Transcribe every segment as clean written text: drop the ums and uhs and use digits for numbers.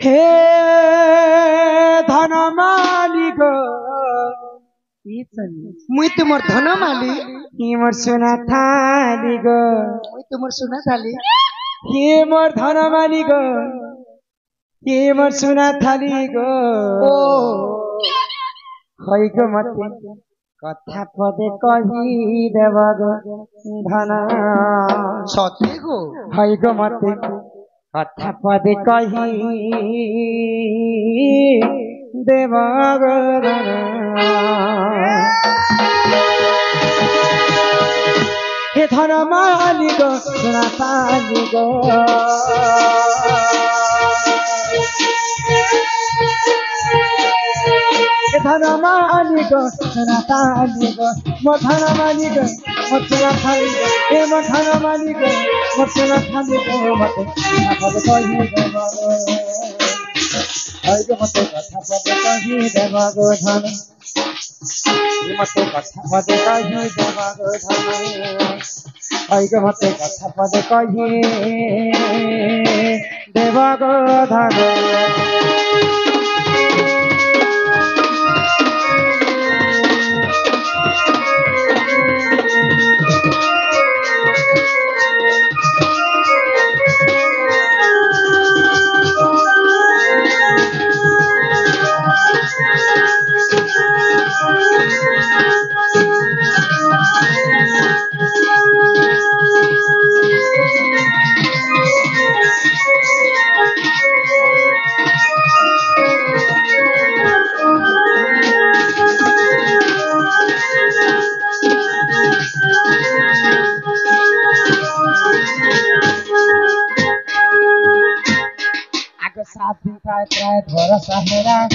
हे धन मालिक मुई तुमर धन माली मोर सोना थाली गो मुई तुमर सुना थाली हे मोर धन मालिक हे मोर सोना थाली गो हई गो मते कथा पदे कही देव गो धन सते गो हई गो मते कथा पदे कही देव गो धन हे धन मालिक सोना थाली गो हे धन मालिक सोना थाली गो मो धन मालिक मो सोना थाली गो हे मो धन मालिक मो सोना थाली गो मते कथा पद कही देव हई गो मते कथा पद कही देव गो धन मते कथा पद कही देव गो धन हई गो मते कथा पद कही देव गो धन सात दिन का प्राय भरोसा मेरा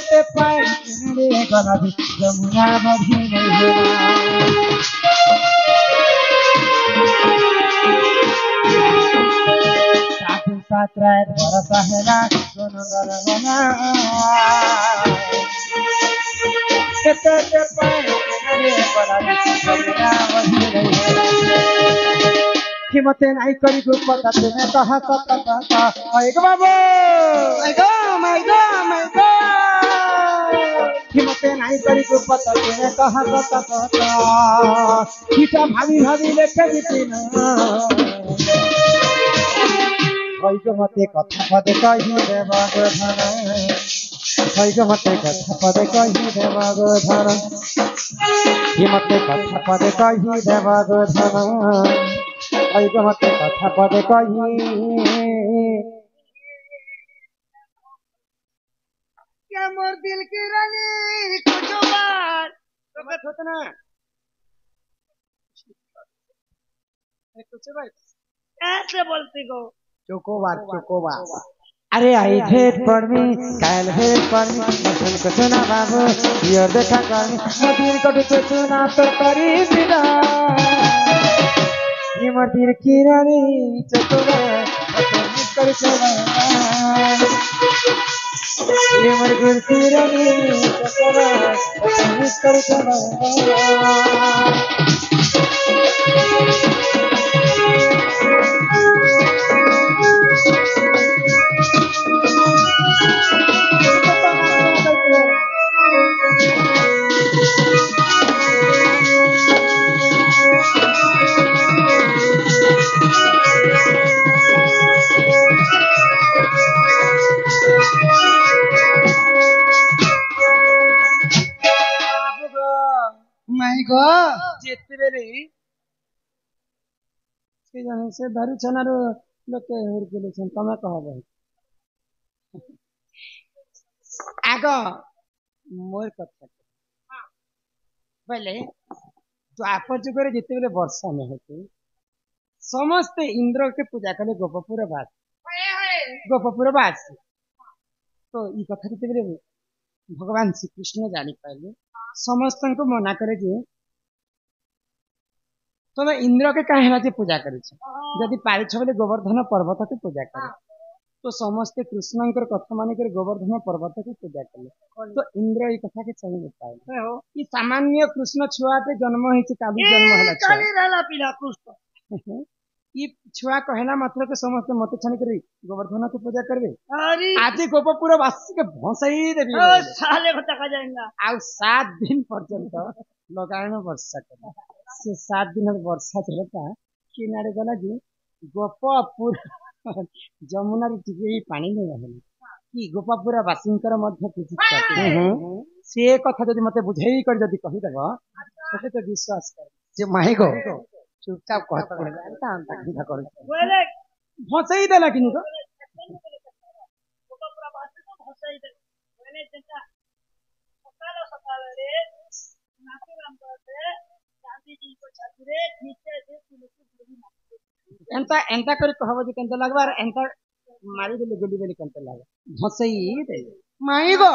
ते पाए रे गला भी जमुना बधी नहीं सात दिन का प्राय भरोसा मेरा दोनों गला ते पाए रे गला भी जमुना बधी नहीं हिम्मते नहीं करी को पता तुम्हें कहा कता आएगा बाबू आएगा हिम्मते नहीं करी को पता तुम्हें कहा कता हिटा भाभी लेके जीती ना आएगा मते कथा पद कही देव गो धन आएगा मते कथा पद कही देव गो धन हिम्मते कथा पद कही देव गो धन हई गो मते कथा पद कही क्या मोर दिल की रानी कुछ बार तो होतना कुछ बार ऐसे बोलती गो चोकोबार अरे आई भेट पड़मी काल भेट पड़मी मसन को सुना बाबू यो देखा करमी मदिर को तो सुना तो करी बिना ये मदिर की रानी चकोबार कर चकोबार ये मदिर की रानी चकोबार कर चकोबार से धरी छनार लोके हुरकुले छन तमे कहब आग मोर कथा बोले द्वापर जुगर जिते बेले वर्षा नहीं होती समस्ते इंद्र के पूजा कले गोपपुर बास तो ये कथा जिते बेले भगवान श्री कृष्ण जानी पाइले समस्त को मना करे जे तमे इंद्र के कहे पूजा करी पारिछ बोले गोवर्धन पर्वत के पूजा करे तो समस्ते कृष्ण कथा मान गोवर्धन पर्वत की पूजा कले तो इंद्र ये कथा के सही पाए ये सामान्य कृष्ण छुआटे जन्म होती जन्म है ये छुआ कहला मात्र के समस्त मत छानी करी गोवर्धन के पूजा करबे अरे आज गोपपुर वासी के भसई देबी ओ साले को टका जाएगा आ 7 दिन पर्यंत लगाए वर्षा कर से 7 दिन वर्षा चलता किनारे गला कि गोपपुर जमुना रे टिके पानी नहीं रहले कि गोपपुर वासींकर मध्य किछि से कथा जदि मते बुझेई कर जदि कहि देबो तते तो विश्वास कर जे माही गो चुपचाप कहत पड़े अंता अंता किथा कर बोले भसई देला किनी को पूरा बात तो भसाई दे बोले जनता सकाल रे नाचे राम करते गांधी जी को छात्र नीचे से तुलसी एंता एंता कर कहबो जे केंता लागबार एंता मारी देले गोली बेली केंता लाग भसई दे माई गो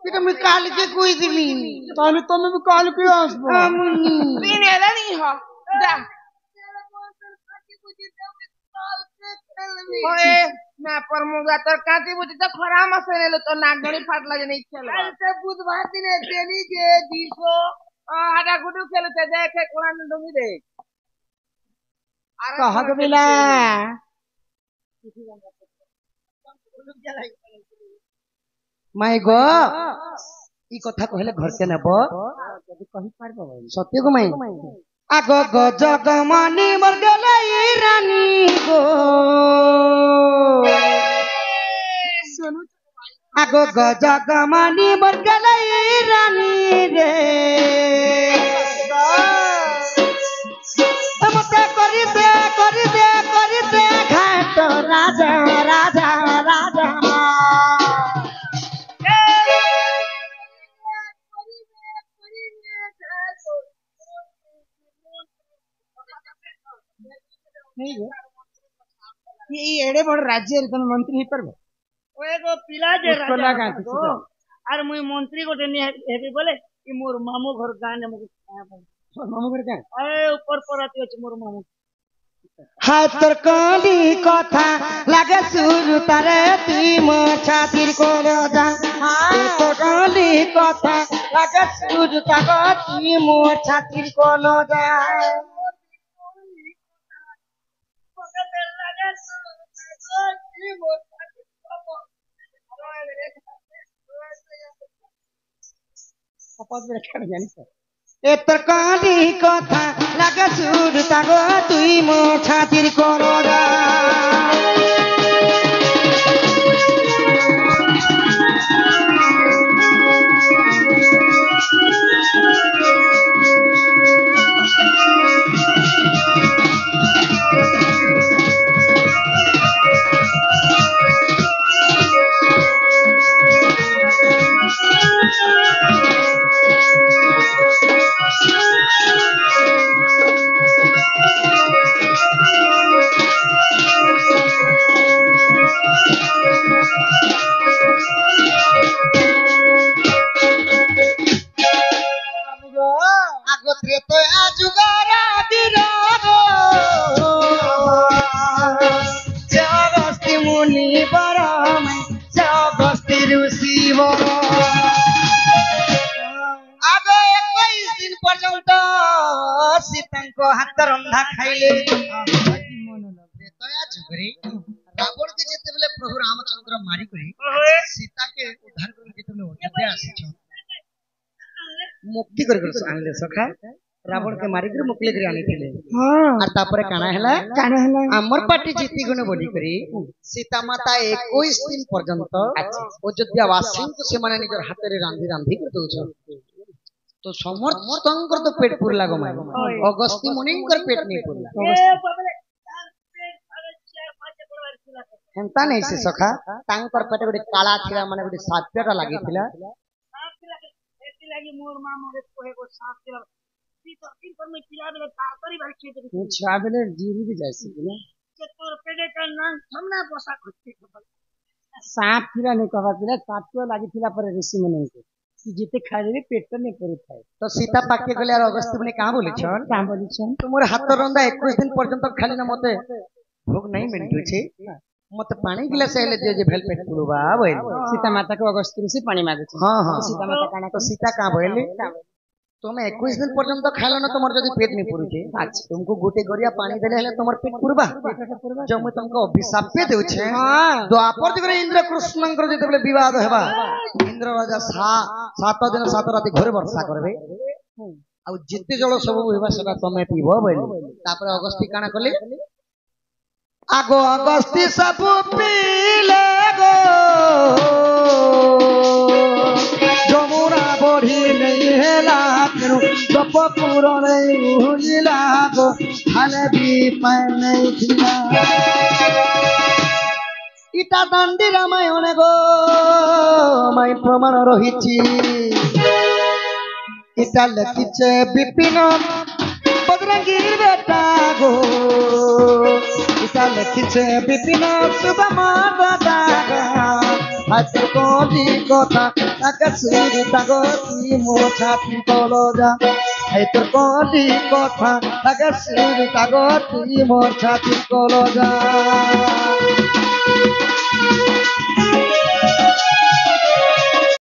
এটা আমি কালকে কই দিলি তাহলে তুমি भी काल के आसबो দিন এলা নি হ দা ওए না পরমুগা তোর কাটি বুঝি তো খরা মাসে নেলো তো নাগড়ি ফাটলা যে ইচ্ছা হলো কালকে বুধবার দিনে দেনি যে দিছো হাডা গুডু খেলতে দেখে কোরআন ডুঙ্গি দে कहत बिला माई गो ई कथा कहले घर के नेबो जदि कहि पारबो सत्य को माई आगो गो जगमनी मर गेले रानी गो आगो गो जगमनी मर गेले रानी रे तमते करि दे घाट राजा राजा राजा ये एड़े बड़ राज्य रे तुम मंत्री ही परबो ओए गो पिला जे उसको लगा राजा किसी को। और मुई मंत्री को देनी हेबी बोले कि मोर मामू घर गाने मुझे मामू घर का अरे ऊपर पर आती है मोर मामू हाय तोर काली कथा लागे सुरु तारे तुई मो छातिर को जा हाय तोर काली कथा लागे सुरु ताको तुई मो छातिर को जा ए तोर काली कथा लागे सुरु ताको तुई मो छातिर को जा আগত্রে তো আজুগারা দিরাগো জগস্তি মুনি বরম জগস্তি ঋষি বর আগে 21 দিন পর্যন্ত সীতাঙ্ক হাত রন্ধা খাইলে ত্রেতয়া যুগরে রাবণ কে যেতেবেলে প্রভু রামচন্দ্র মারি করে সীতা কে উদ্ধার করে যেতেবেলে অযোধ্যা আসিছ मुक्ति कर आनले सखा रावण के मारी कर मुक्ति कर आनी थिले हां और तापरे काना हला हमर पार्टी जीती गने बोली करी सीता माता 21 दिन पर्यंत अयोध्या वासी को से माने निजर हाथ रे रांधी रांधी कर दोछ तो समर्थंकर तो पेट पुरला गो माय अगस्ती मुनि कर पेट नहीं पुरला ए बाबले हेंता नहीं से सखा तांकर पेट गोटे काला थिला माने गोटे साप्यटा लागि थिला लगी मोर मामू रे कोहे को साफ के ती तो इन पर में पिला बेले ताकरी भाई खेत नी छा बेले जीरी भी जायसी ना के तोर पेटे का नाम हमना पोसा खुत्ती सांप किला नहीं कहबा किला साप्यो लागि थिला पर ऋषि मुनि के कि जीते खाले रे पेट नहीं परे थाए तो सीता पाके गले और अगस्त्य मुनि कहां बोली छन तुमर हाथ रंदा 21 दिन पर्यंत खाली ना मते भोग नहीं मिलतु छे मत पानी गिलास आइले जे भेल पेट पुरबा भइल सीता माता को अगस्त्य ऋषि पानी मागे छ हां हां सीता माता काना तो सीता का भइल তুমি 21 দিন পর্যন্ত খাইল না তোমার যদি পেট নি পুরুছে আচ্ছা तुमको गोटे गरिया पानी देले हेले তোমার পেট পুরবা जो मैं तुमको अभिशाप पे देउछे द्वापर जुगरे इंद्र कृष्णंकर जेतेबेले विवाद हेबा इंद्र राजा 7 दिन 7 राति घरे वर्षा करबे आ जिते जल सब हेबा सेटा तमे पीबो बोली तापर अगस्ती काना कले आगो अगस्ती सब पीले गो जमुना बढ़ी नहीं हेला तेनु जपपुर नहीं उहिला गो खाले भी पाए नहीं थिला इटा दांडी रामायण गो माई प्रमाण रहिछि इटा लिखिছে विपिन बजरंगीर बेटा गो इटा लिखिছে विपिन सुदामा दादा हाथ कोली कथा ताके सुरी तागती मोछाती कलजा हाथ कोली कथा ताके सुरी तागती मोछाती कलजा